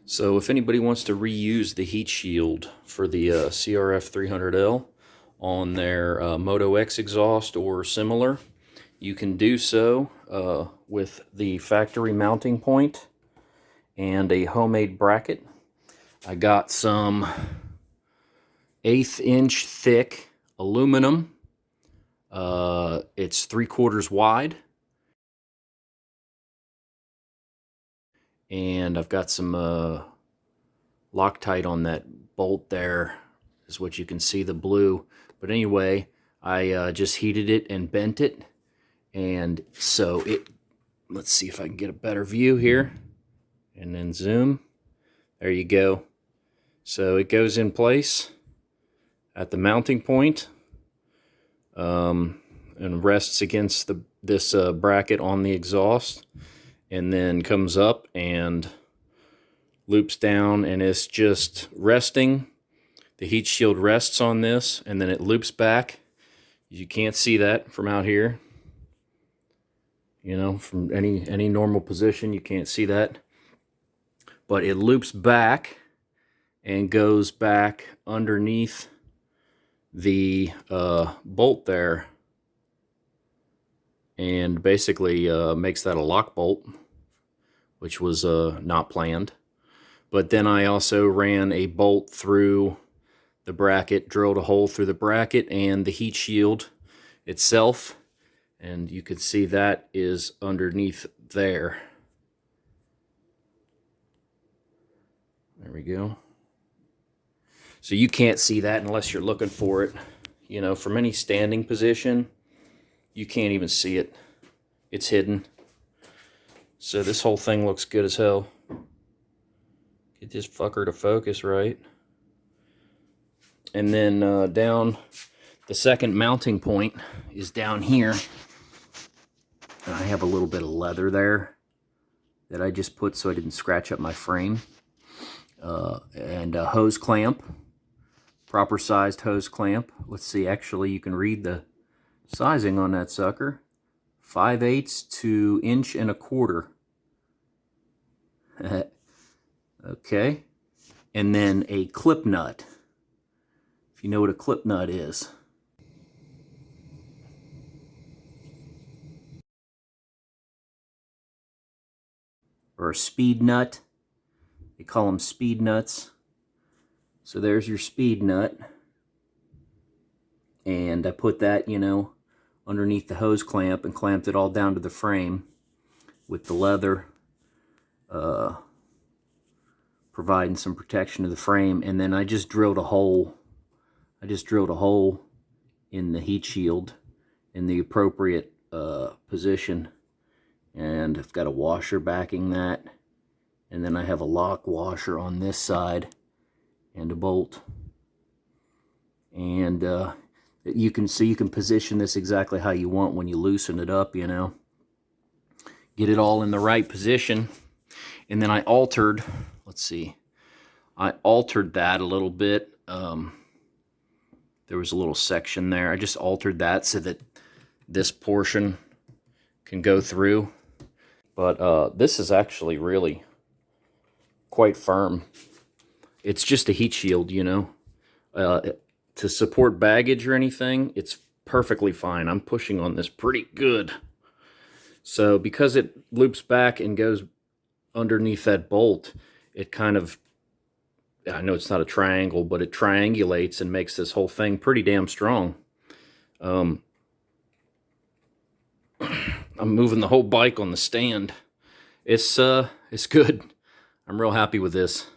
So if anybody wants to reuse the heat shield for the CRF300L on their Moto X exhaust or similar, you can do so with the factory mounting point and a homemade bracket. I got some 1/8 inch thick aluminum. It's 3/4 wide. And I've got some Loctite on that bolt there, is what you can see, the blue. But anyway, I just heated it and bent it. And so let's see if I can get a better view here. And then zoom. There you go. So it goes in place at the mounting point, and rests against this bracket on the exhaust, and then comes up and loops down, and it's just resting. The heat shield rests on this, and then it loops back. You can't see that from out here. You know, from any normal position, you can't see that. But it loops back and goes back underneath the bolt there, and basically makes that a lock bolt, which was not planned. But then I also ran a bolt through the bracket, drilled a hole through the bracket and the heat shield itself, and you can see that is underneath there. There we go. So you can't see that unless you're looking for it. You know, from any standing position, you can't even see it. It's hidden. So this whole thing looks good as hell. Get this fucker to focus right. And then down, the second mounting point is down here. And I have a little bit of leather there that I just put so I didn't scratch up my frame. And a hose clamp. Proper sized hose clamp. Let's see, actually you can read the sizing on that sucker. 5/8 to 1 1/4. Okay. And then a clip nut. If you know what a clip nut is. Or a speed nut. They call them speed nuts. So there's your speed nut. And I put that, you know, underneath the hose clamp and clamped it all down to the frame with the leather, providing some protection to the frame. And then I just drilled a hole. I just drilled a hole in the heat shield in the appropriate position. And I've got a washer backing that. And then I have a lock washer on this side and a bolt. And you can see, you can position this exactly how you want when you loosen it up, you know. Get it all in the right position. And then I altered, let's see, I altered that a little bit. There was a little section there. I just altered that so that this portion can go through. But this is actually really quite firm. It's just a heat shield, you know. To support baggage or anything, it's perfectly fine. I'm pushing on this pretty good. So because it loops back and goes underneath that bolt, it kind of, I know it's not a triangle, but it triangulates and makes this whole thing pretty damn strong. I'm moving the whole bike on the stand. It's good. I'm real happy with this.